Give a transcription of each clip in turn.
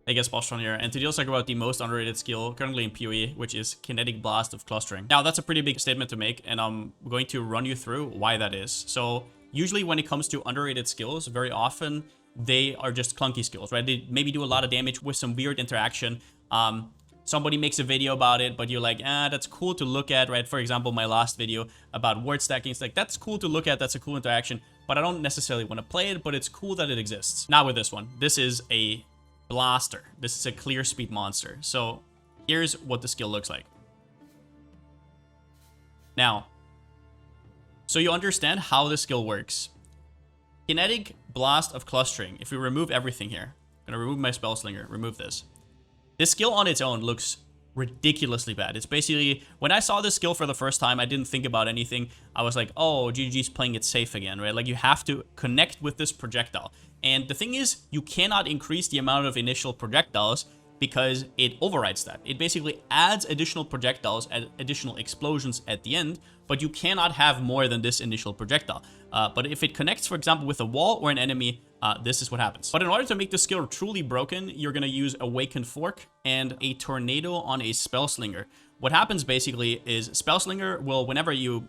I guess Palsteron here, and today I'll talk about the most underrated skill currently in PoE, which is Kinetic Blast of Clustering. Now, that's a pretty big statement to make, and I'm going to run you through why that is. So, usually when it comes to underrated skills, very often they are just clunky skills, right? They maybe do a lot of damage with some weird interaction. Somebody makes a video about it, but you're like, that's cool to look at, right? For example, my last video about word stacking, it's like, that's cool to look at, that's a cool interaction, but I don't necessarily want to play it, but it's cool that it exists. Not with this one. This is a blaster. This is a clear speed monster. So here's what the skill looks like. Now, so you understand how the skill works. Kinetic Blast of Clustering. If we remove everything here, I'm gonna remove my spell slinger, remove this. This skill on its own looks ridiculously bad. It's basically, when I saw this skill for the first time, I didn't think about anything. I was like, oh, GG's playing it safe again, right? Like, you have to connect with this projectile. And the thing is, you cannot increase the amount of initial projectiles because it overrides that. It basically adds additional projectiles and additional explosions at the end, but you cannot have more than this initial projectile. But if it connects, for example, with a wall or an enemy, this is what happens. But in order to make the skill truly broken, you're going to use Awakened Fork and a Tornado on a Spell Slinger. What happens basically is Spell Slinger will, whenever you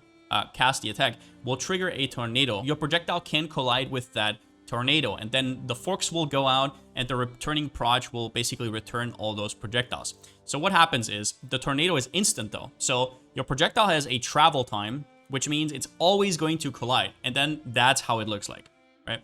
cast the attack, will trigger a Tornado. Your projectile can collide with that Tornado, and then the forks will go out and the returning proj will basically return all those projectiles. So what happens is the Tornado is instant though. So your projectile has a travel time, which means it's always going to collide, and then that's how it looks like, right?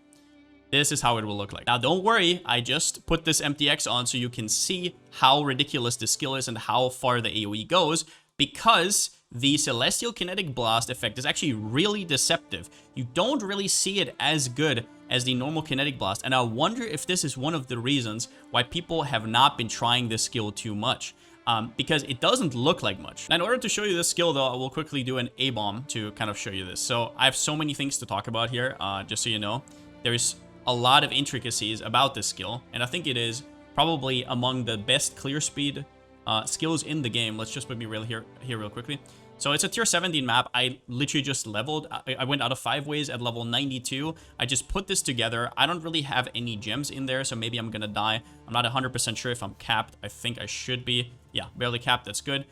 This is how it will look like. Now, don't worry, I just put this MTX on so you can see how ridiculous this skill is and how far the AoE goes, because the Celestial Kinetic Blast effect is actually really deceptive. You don't really see it as good as the normal Kinetic Blast, and I wonder if this is one of the reasons why people have not been trying this skill too much. Because it doesn't look like much. Now, in order to show you this skill, though, I will quickly do an A-bomb to kind of show you this. So I have so many things to talk about here, just so you know. There's a lot of intricacies about this skill, and I think it is probably among the best clear speed skills in the game. Let's just put me here real quickly. So it's a tier 17 map. I literally just leveled. I went out of 5 ways at level 92. I just put this together. I don't really have any gems in there, so maybe I'm gonna die. I'm not 100% sure if I'm capped. I think I should be. Yeah, barely capped. That's good.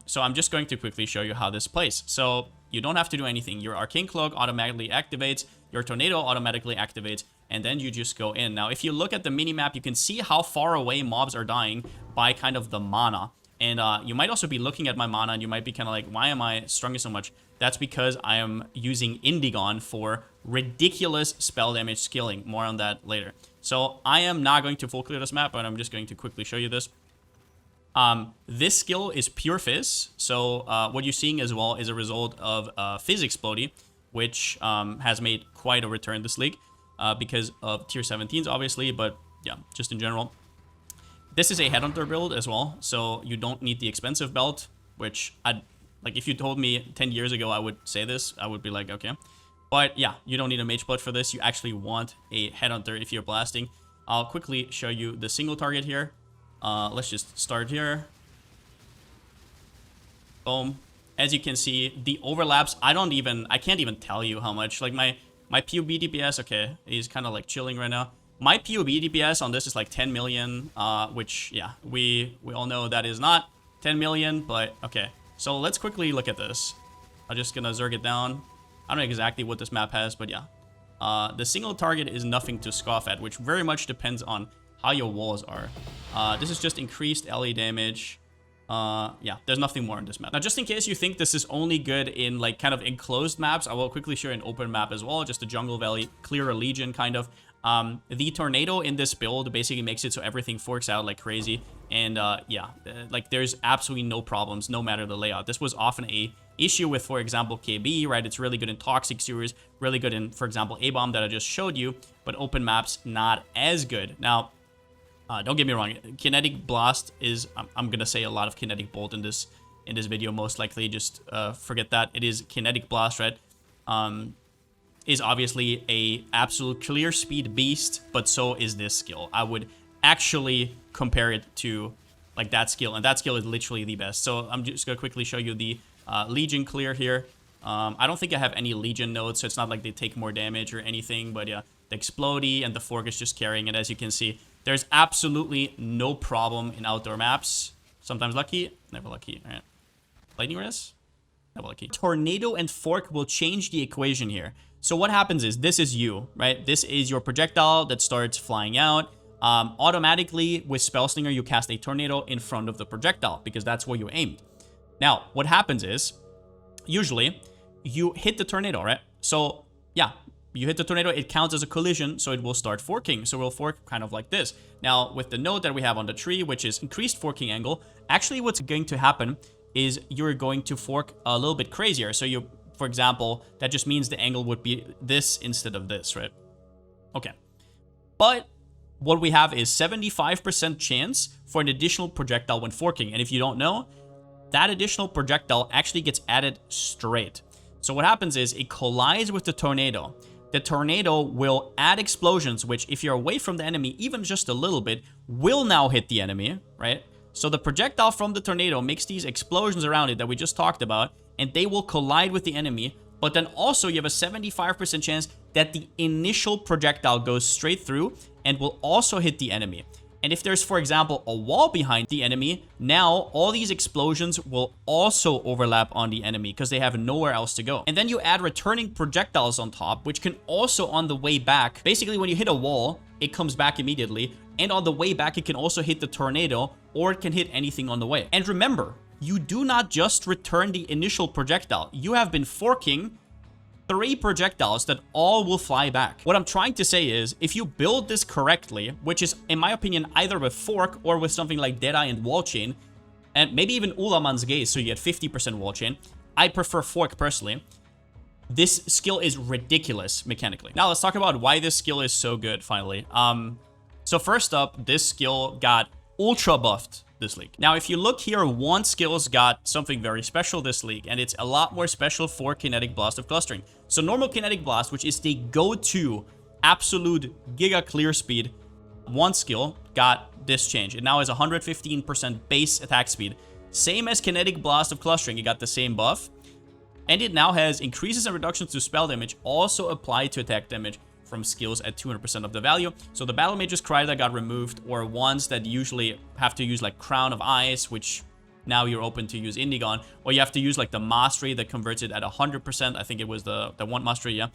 So I'm just going to quickly show you how this plays. So you don't have to do anything. Your Arcane Cloak automatically activates. Your Tornado automatically activates. And then you just go in. Now, if you look at the minimap, you can see how far away mobs are dying by kind of the mana. And you might also be looking at my mana and you might be kind of like, why am I struggling so much? That's because I am using Indigon for ridiculous spell damage skilling. More on that later. So I am not going to full clear this map, but I'm just going to quickly show you this. This skill is pure Fizz. So what you're seeing as well is a result of Fizz Explodey, which has made quite a return this league because of tier 17s, obviously, but yeah, just in general. This is a Headhunter build as well, so you don't need the expensive belt, which like if you told me 10 years ago I would say this, I would be like, okay. But yeah, you don't need a Mage Blood for this. You actually want a Headhunter if you're blasting. I'll quickly show you the single target here. Let's just start here. Boom. As you can see, the overlaps, I can't even tell you how much. Like my PoB DPS, okay, is kind of like chilling right now. My PoB DPS on this is like 10 million, which, yeah, we all know that is not 10 million, but okay. So let's quickly look at this. I'm just gonna zerg it down. I don't know exactly what this map has, but yeah. The single target is nothing to scoff at, which very much depends on how your walls are. This is just increased LE damage. Yeah, there's nothing more in this map. Now, just in case you think this is only good in like kind of enclosed maps, I will quickly show you an open map as well, just a Jungle Valley, clear a Legion kind of. The Tornado in this build basically makes it so everything forks out like crazy. And yeah, like there's absolutely no problems, no matter the layout. This was often a issue with, for example, KB, right? It's really good in Toxic Sewers, really good in, for example, A-Bomb that I just showed you, but open maps not as good. Now, don't get me wrong, Kinetic Blast is, I'm gonna say a lot of Kinetic Bolt in this video, most likely. Just forget that. It is Kinetic Blast, right? Is obviously a absolute clear speed beast, but so is this skill. I would actually compare it to like that skill, and that skill is literally the best. So I'm just gonna quickly show you the Legion clear here. I don't think I have any Legion nodes, so it's not like they take more damage or anything, but yeah, the Explodey, and the Fork is just carrying it. As you can see, there's absolutely no problem in outdoor maps. Sometimes lucky, never lucky. All right. Lightning Res? Never lucky. Tornado and Fork will change the equation here. So what happens is, this is you, right? This is your projectile that starts flying out. Automatically, with Spellslinger, you cast a Tornado in front of the projectile because that's where you aimed. Now, what happens is, usually, you hit the Tornado, right? So, yeah, you hit the Tornado, it counts as a collision, so it will start forking. So we'll fork kind of like this. Now, with the node that we have on the tree, which is increased forking angle, actually what's going to happen is you're going to fork a little bit crazier. So you, for example, that just means the angle would be this instead of this, right? Okay. But what we have is 75% chance for an additional projectile when forking. And if you don't know, that additional projectile actually gets added straight. So what happens is it collides with the Tornado. The Tornado will add explosions, which if you're away from the enemy, even just a little bit, will now hit the enemy, right? So the projectile from the Tornado makes these explosions around it that we just talked about, and they will collide with the enemy. But then also you have a 75% chance that the initial projectile goes straight through and will also hit the enemy. And if there's, for example, a wall behind the enemy, now all these explosions will also overlap on the enemy because they have nowhere else to go. And then you add returning projectiles on top, which can also on the way back, basically when you hit a wall, it comes back immediately. And on the way back, it can also hit the Tornado, or it can hit anything on the way. And remember, you do not just return the initial projectile. You have been forking 3 projectiles that all will fly back. What I'm trying to say is, if you build this correctly, which is, in my opinion, either with Fork or with something like Deadeye and Wall Chain, and maybe even Ulaman's Gaze, so you get 50% Wall Chain. I prefer Fork personally. This skill is ridiculous mechanically. Now let's talk about why this skill is so good, finally. So first up, this skill got ultra buffed this league. Now, if you look here, one skill's got something very special this league, and it's a lot more special for Kinetic Blast of Clustering. So normal Kinetic Blast, which is the go-to absolute giga clear speed, one skill got this change. It now has 115% base attack speed. Same as Kinetic Blast of Clustering, it got the same buff. And it now has increases and reductions to spell damage also applied to attack damage from skills at 200% of the value. So the Battle Mage's Cry that got removed, or ones that usually have to use like Crown of Ice, which now you're open to use Indigon, or you have to use like the Mastery that converts it at 100%. I think it was the one Mastery, yeah.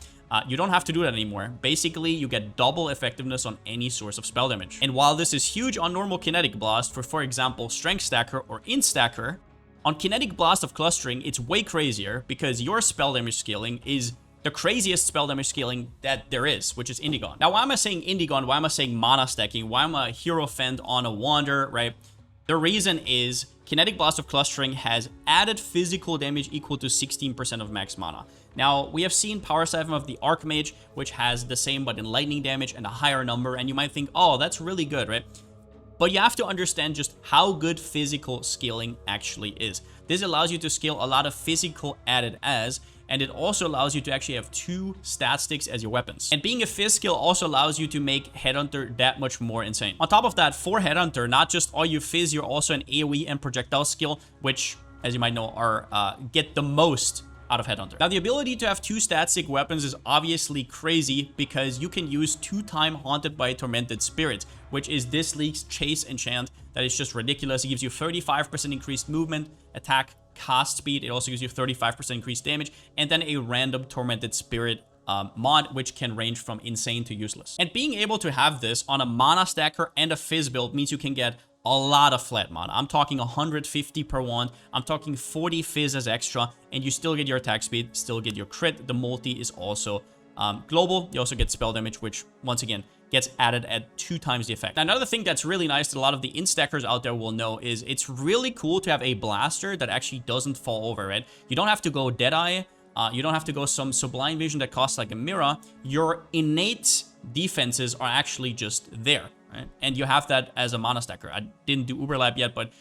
You don't have to do that anymore. Basically, you get double effectiveness on any source of spell damage. And while this is huge on normal Kinetic Blast, for example, Strength Stacker or Int Stacker, on Kinetic Blast of Clustering, it's way crazier because your spell damage scaling is the craziest spell damage scaling that there is, which is Indigon. Now, why am I saying Indigon? Why am I saying mana stacking? Why am I Hierophant on a Wander, right? The reason is Kinetic Blast of Clustering has added physical damage equal to 16% of max mana. Now, we have seen Power Siphon of the Archmage, which has the same but in lightning damage and a higher number, and you might think, oh, that's really good, right? But you have to understand just how good physical scaling actually is. This allows you to scale a lot of physical added as, and it also allows you to actually have 2 stat sticks as your weapons. And being a Fizz skill also allows you to make Headhunter that much more insane. On top of that, for Headhunter, not just are you Fizz, you're also an AoE and projectile skill, which, as you might know, are get the most out of Headhunter. Now, the ability to have 2 stat stick weapons is obviously crazy because you can use 2-time Haunted by Tormented Spirit, which is this league's chase enchant that is just ridiculous. It gives you 35% increased movement, attack, cast speed. It also gives you 35% increased damage, and then a random Tormented Spirit mod, which can range from insane to useless. And being able to have this on a mana stacker and a Fizz build means you can get a lot of flat mana. I'm talking 150 per wand. I'm talking 40 Fizz as extra, and you still get your attack speed, still get your crit. The multi is also global. You also get spell damage, which once again gets added at 2 times the effect. Now, another thing that's really nice that a lot of the instackers out there will know is it's really cool to have a blaster that actually doesn't fall over, right? You don't have to go Deadeye. You don't have to go some Sublime Vision that costs like a Mira. Your innate defenses are actually just there, right? And you have that as a mana stacker. I didn't do Uberlap yet, but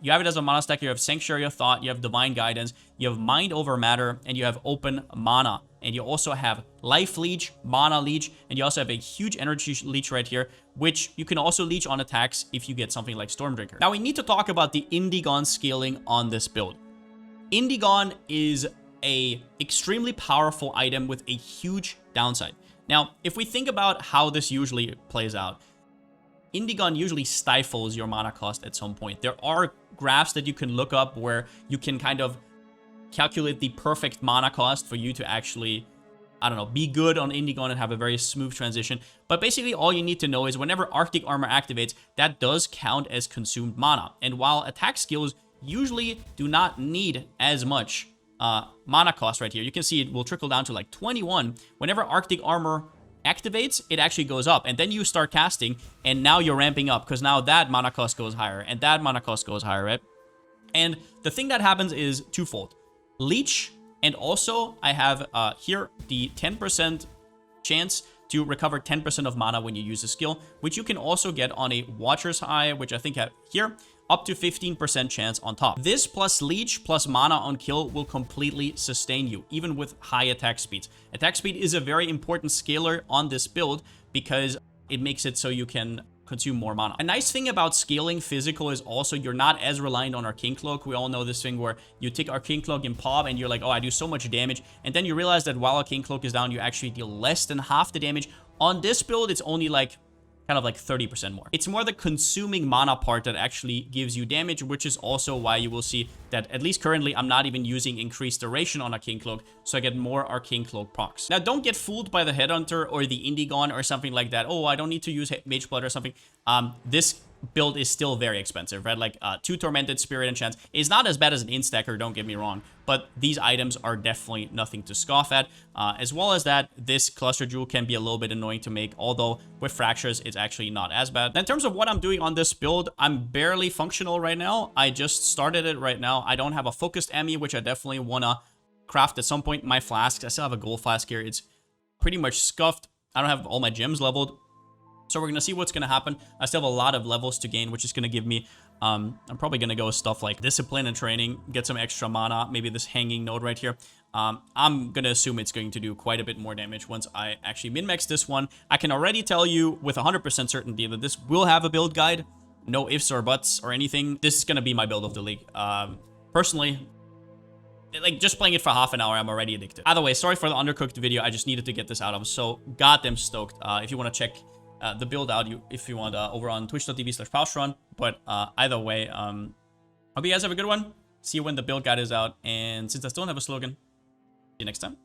you have it as a mana stacker. You have Sanctuary of Thought, you have Divine Guidance, you have Mind Over Matter, and you have Open Mana. And you also have Life Leech, Mana Leech, and you also have a huge Energy Leech right here, which you can also leech on attacks if you get something like Stormdrinker. Now, we need to talk about the Indigon scaling on this build. Indigon is a extremely powerful item with a huge downside. Now, if we think about how this usually plays out, Indigon usually stifles your mana cost at some point. There are graphs that you can look up where you can kind of calculate the perfect mana cost for you to actually, I don't know, be good on Indigon and have a very smooth transition. But basically all you need to know is whenever Arctic Armor activates, that does count as consumed mana. And while attack skills usually do not need as much mana cost right here, you can see it will trickle down to like 21. Whenever Arctic Armor activates, it actually goes up, and then you start casting, and now you're ramping up because now that mana cost goes higher and that mana cost goes higher, right? And the thing that happens is twofold: leech, and also I have here the 10% chance to recover 10% of mana when you use a skill, which you can also get on a Watcher's Eye, which I think I have here, up to 15% chance on top. This plus leech plus mana on kill will completely sustain you, even with high attack speeds. Attack speed is a very important scaler on this build because it makes it so you can consume more mana. A nice thing about scaling physical is also you're not as reliant on Arcane Cloak. We all know this thing where you take Arcane Cloak in PoE and you're like, oh, I do so much damage. And then you realize that while Arcane Cloak is down, you actually deal less than half the damage. On this build, it's only like kind of like 30% more. It's more the consuming mana part that actually gives you damage, which is also why you will see that at least currently I'm not even using increased duration on Arcane Cloak, so I get more Arcane Cloak procs. Now, don't get fooled by the Headhunter or the Indigon or something like that. Oh, I don't need to use Mage Blood or something. This build is still very expensive, right? Like 2 Tormented Spirit Enchants is not as bad as an Instacker, don't get me wrong, but these items are definitely nothing to scoff at. As well as that, this Cluster Jewel can be a little bit annoying to make, although with Fractures, it's actually not as bad. Now, in terms of what I'm doing on this build, I'm barely functional right now. I just started it right now. I don't have a Focused Emmy, which I definitely want to craft at some point. My flasks, I still have a Gold Flask here. It's pretty much scuffed. I don't have all my gems leveled. So we're going to see what's going to happen. I still have a lot of levels to gain, which is going to give me, I'm probably going to go with stuff like Discipline and Training, get some extra mana, maybe this Hanging Node right here. I'm going to assume it's going to do quite a bit more damage once I actually min-max this one. I can already tell you with 100% certainty that this will have a build guide. No ifs or buts or anything. This is going to be my build of the league. Personally, like just playing it for half an hour, I'm already addicted. Either way, sorry for the undercooked video. I just needed to get this out. I'm so goddamn stoked. If you want to check the build out, if you want, over on twitch.tv/Palsteron. But either way, hope you guys have a good one. See you when the build guide is out. And since I still don't have a slogan, see you next time.